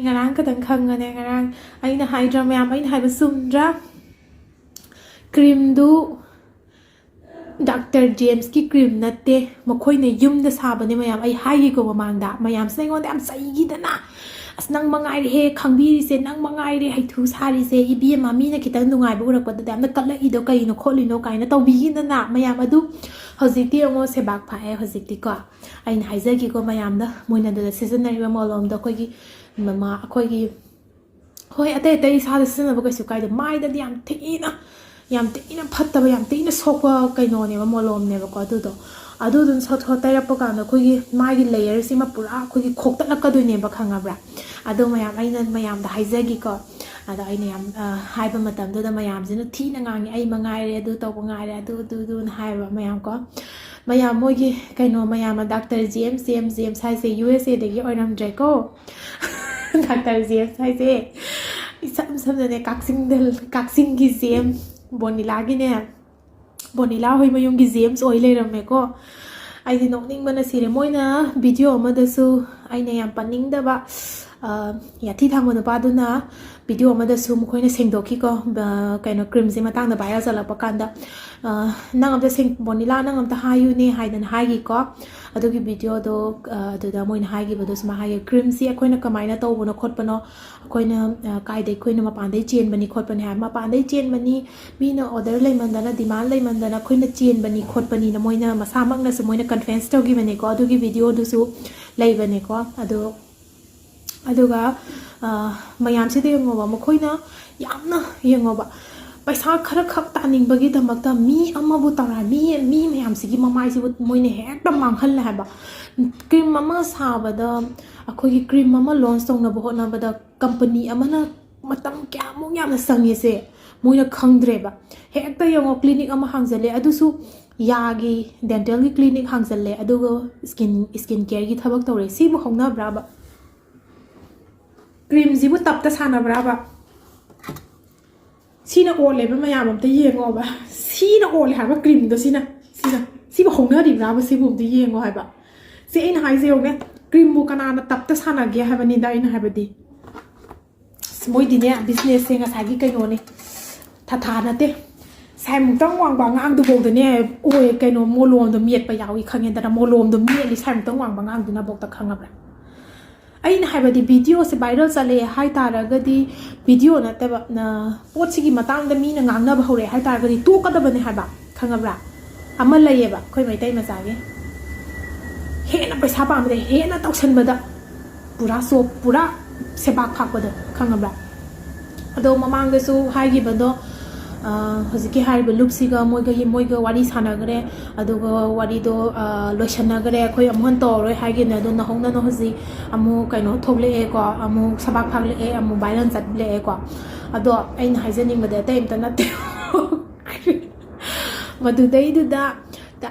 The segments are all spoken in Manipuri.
ngarang kadang khangane ngarang aina haidra mayam aina haiba sumdra cream du Dr. James ki cream natte makhoi ne yum da sabane mayam ai haigi ko mamangda mayam sai ngon am sai gi dana as nang mangai re he khangbiri se nang mangai re hai thu sari se ibi mami na kitang nungai bu rak pad da am na kala i do kai no kholi no kai na taw bi gi na mayam adu hojikti ngo se bak pha e hojikti ko aina haija gi ko mayam da moina da seasonary ba molom da koi gi mama koi gi hoi ate ate sa da sin ba kai su kai da mai da yam thina yam tina phattaba yam tina sokwa kaino ne ba molom ne ba ko adu dun sot hot tay pa ka na khoi gi mai gi layer si ma pura khoi gi khok ta ka du ne ba khanga bra adu mayam aina mayam da haija gi ko ada aina yam hai ba matam da mayam jina thina ngang ai mangai re adu to ngai re adu hai ba mayam ko mayam moi gi kaino mayam Dr. James sai se USA de gi oiramdare ko Dr. James sai se sam ne Kakching gi James Bonila gi ne Bonila hoi mayum gi James oi le ram me ko ai di nok ning bana sire moina video ma da su aina yam paning da ba ya thi thang mo pa du na video ma da su mo khoi na sengdokhi ko kaino cream se matang da viral jala pa kan da nangam da seng Bonila nangam ta hayu ne haidan hai gi ko adu gi video do adu da moina hai gi ba do sma hai cream se khoi na kamai na to bo na khot pa no khoi na kai dai khoi na ma pan dai chen bani khot pan ha ma pan dai chen bani mi na order lai man da na demand lai man da na khoi na chen bani khot bani na moina masa mak na su moina conference to gi bani ko adu gi video do su lai bani ko aduga mayam se de ngoba makhoi na yamna yengoba paisa khara khak taning bagi damakta mi amma bu tara mi mayam sigi mamai si moine hekta manghal la ba cream mama saba da akhoi gi cream mama launch tong na bo na ba da company amana matam kya mo yamna sangi se moina khangdre ba hekta yengo clinic ama hangjale adusu yagi dental gi clinic hangjale adugo skin care gi thabak tore si bu hongna bra ba cream zibu tapta sana braba sina ole ba mayam am ta yengo ba sina ole ha ba cream do sina si ba hongna di braba si bu di yengo ha ba si in hai zeo ne cream bu kana na tapta sana ge ha ba ni da in ha ba di moi di ne business se nga sa gi kai no ne tha na te sai mu tang wang ba ngang du bo de ne oi kai no molom do miet pa yawi khangen da molom do miet li sai mu tang wang ba ngang du na bok ta khanga ba aina haibadi video se viral chale hai taragadi video na teba na potsi matang da mi na ngangna ba hore hai taragadi to ka da bane haiba khangabra amal laye ba khoi mai tai ma jage he na paisa pa ma he na tausan bada pura so pura sebak phak bada khangabra ado mamang da su hai gi bado hojiki hariba lupsiga moiga wari sanagre aduga wari do loisanagre khoi amhon to roi hagi na do na hongna no hoji amu kaino thogle e ko amu sabak phagle e amu viral chatle e ko ado ain haijening bade time ta natte madu dai du da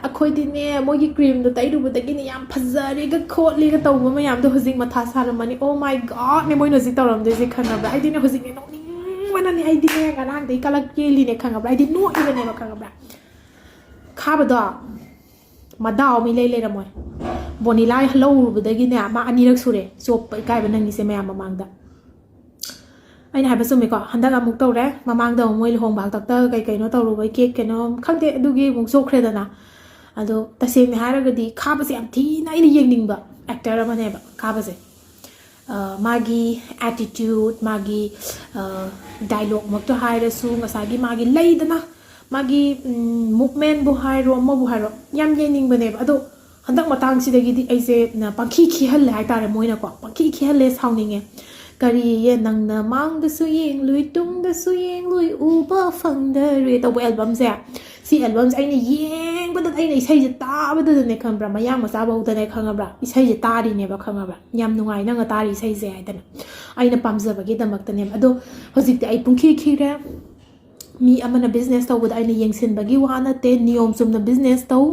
akhoi di ne mogi cream do tai du budagi ni yam phajare ga khotli ga taw ma yam do hojik matha saramani oh my god ne moi no ji tawram de ji khana ba ai di ne hojik ne no wana ni ai di ne ga nang dei kala keli ne khanga ba ai di no ibe ne ba khanga ba khaba do ma daw mi le ramoi Bonila hello budagi ne ma ani rak sure chop kai ba nang ni se mayam mamang da aina ha ba sum me ko handa ga muk taw re mamang da moi lhong bak doctor kai no taw ru bai cake ke no khangte adugi muk so khre da na ado taseng ne hara ga di khaba se am thi na ini yeng ning ba actor ma ne ba khaba se magi attitude magi dialogue mak to hai rasu ngasagi magi leidana magi movement bu hai ro ma bu hai ro yam yening bane ba ado handak matang si dagi di aise na pankhi khi hal hai tare moina ko pankhi khi hal le sauning e kari ye nang na mang da su yeng lui tung da su yeng lui u ba phang da re to album se si album ai ne yeng ba da ai ne sai ta ba da ne kham bra mayang ma sa ba da ne khang bra i sai ta ri ne ba khang bra yam nungai na nga ta ri sai se ai da ai na pam za ba gi da mak ta ne ado hojik te ai pungkhi khi re mi amana business taw da ai ne yeng sin ba gi wa na te niyom sum na business taw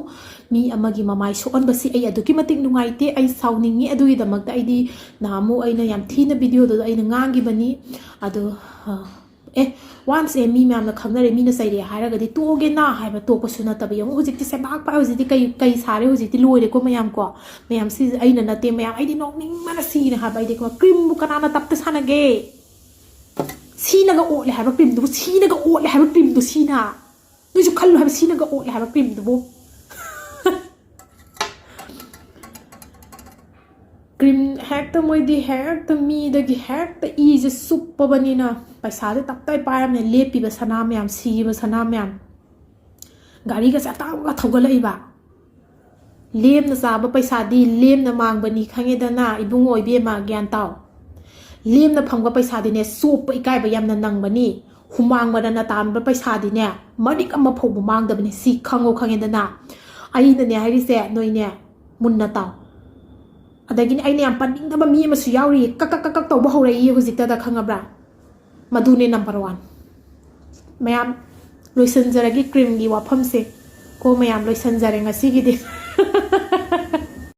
mi amagi mamai so on ba si ai adu ki matik nungai te ai sauning ni adu gi da mak da ai di na mu ai na yam thi na video do ai na ngang gi bani ado once mi ꯃꯌꯥꯝꯅ ꯈꯪꯅꯔꯦ ꯃꯤꯅ ꯆꯩꯔꯦ ꯍꯥꯏꯔꯒꯗꯤ ꯇꯣꯛꯑꯒꯦꯅ ꯍꯥꯏꯕ ꯇꯣꯛꯄꯁꯨ ꯅꯠꯇꯕ ꯌꯦꯡꯉꯣ ꯍꯧꯖꯤꯛꯇꯤ ꯁꯦꯕꯥꯛꯄ ꯍꯧꯖꯤꯛꯇꯤ ꯀꯩ ꯁꯥꯔꯦ ꯍꯧꯖꯤꯛꯇꯤ ꯂꯣꯏꯔꯦꯀꯣ ꯃꯌꯥꯝ ꯁꯤ ꯑꯩꯅ ꯅꯠꯇꯦ ꯃꯌꯥꯝ ꯑꯩꯗꯤ ꯅꯣꯛꯅꯤꯡꯕꯅ ꯁꯤꯅ ꯍꯥꯏꯕ ꯑꯩꯗꯤ ꯀ꯭ꯔꯤꯝꯕꯨ ꯀꯅꯥꯅ ꯇꯞꯇ ꯁꯥꯟꯅꯒꯦ ꯁꯤꯅꯒ ꯑꯣꯠꯂꯦ ꯍꯥꯏꯕ ꯀ꯭ꯔꯤꯝꯗꯨꯕꯨ ꯁꯤꯅꯒ ꯑꯣꯠꯂꯦ ꯍꯥꯏꯕ ꯀ꯭ꯔꯤꯝꯗꯨ ꯁꯤꯅ ꯅꯣꯏꯁꯨ ꯈꯜꯂꯨ ꯍꯥꯏꯕ ꯁꯤꯅꯒ ꯑꯣꯠꯂꯦ ꯍꯥꯏꯕ ꯀ꯭ꯔꯤꯝꯗꯨꯕꯨ ꯀ꯭ꯔꯤꯝ ꯍꯦꯛꯇ ꯃꯣꯏꯗꯤ ꯍꯦꯛꯇ ꯃꯤꯗꯒꯤ ꯍꯦꯛꯇ ꯏꯁꯦ ꯆꯨꯞꯄꯕꯅꯤꯅ ꯄꯩꯁꯥꯁꯦ ꯇꯞꯇꯥꯏ ꯄꯥꯏꯔꯝꯅꯦ ꯂꯦꯞꯄꯤꯕ ꯁꯅꯥ ꯃꯌꯥꯝ ꯁꯤꯕ ꯁꯅꯥ ꯃꯌꯥꯝ ꯒꯥꯔꯤꯒꯁꯦ ꯑꯇꯥꯡꯕꯒ ꯊꯧꯒꯠꯂꯛꯏꯕ ꯂꯦꯝꯅ ꯆꯥꯕ ꯄꯩꯁꯥꯗꯤ ꯂꯦꯝꯅ ꯃꯥꯡꯕꯅꯤ ꯈꯪꯉꯦꯗꯅ ꯏꯕꯨꯡꯉꯣ ꯏꯕꯦꯝꯃ ꯒ꯭ꯌꯥꯟ ꯇꯥꯎ ꯂꯦꯝꯅ ꯐꯪꯕ ꯄꯩꯁꯥꯗꯤꯅꯦ ꯆꯣꯞꯄ ꯏꯀꯥꯏꯕ ꯌꯥꯝꯅ ꯅꯪꯕꯅꯤ ꯍꯨꯃꯥꯡꯕꯗꯅ ꯇꯥꯟꯕ ꯄꯩꯁꯥꯗꯤꯅꯦ ꯃꯔꯤꯛ ꯑꯃ ꯐꯥꯎꯕ ꯃꯥꯡꯗꯕꯅꯤ ꯁꯤ ꯈꯪꯉꯦꯗꯅ ꯑꯩꯅꯅꯦ ꯍꯥꯏꯔꯤꯁꯦ ꯅꯣꯏꯅꯦ ꯃꯨꯟꯅ ꯇꯥꯎ ꯑꯗꯒꯤꯅꯦ ꯑꯩꯅ ꯌꯥꯝ ꯄꯟꯅꯤꯡꯗꯕ ꯃꯤ ꯑꯃꯁꯨ ꯌꯥꯎꯔꯤ ꯀꯛ ꯇꯧꯕ ꯍꯧꯔꯛꯏ ꯍꯧꯖꯤꯛꯇꯗ ꯈꯪꯉꯕ꯭ꯔꯥ ꯃꯗꯨꯅꯦ ꯅꯝꯕꯔ 1 ꯃꯌꯥꯝ ꯂꯣꯏꯁꯤꯟꯖꯔꯒꯦ ꯀ꯭ꯔꯤꯝꯒꯤ ꯋꯥꯐꯝꯁꯦ ꯀꯣ ꯃꯌꯥꯝ ꯂꯣꯏꯁꯤꯟꯖꯔꯦ ꯉꯁꯤꯒꯤꯗꯤ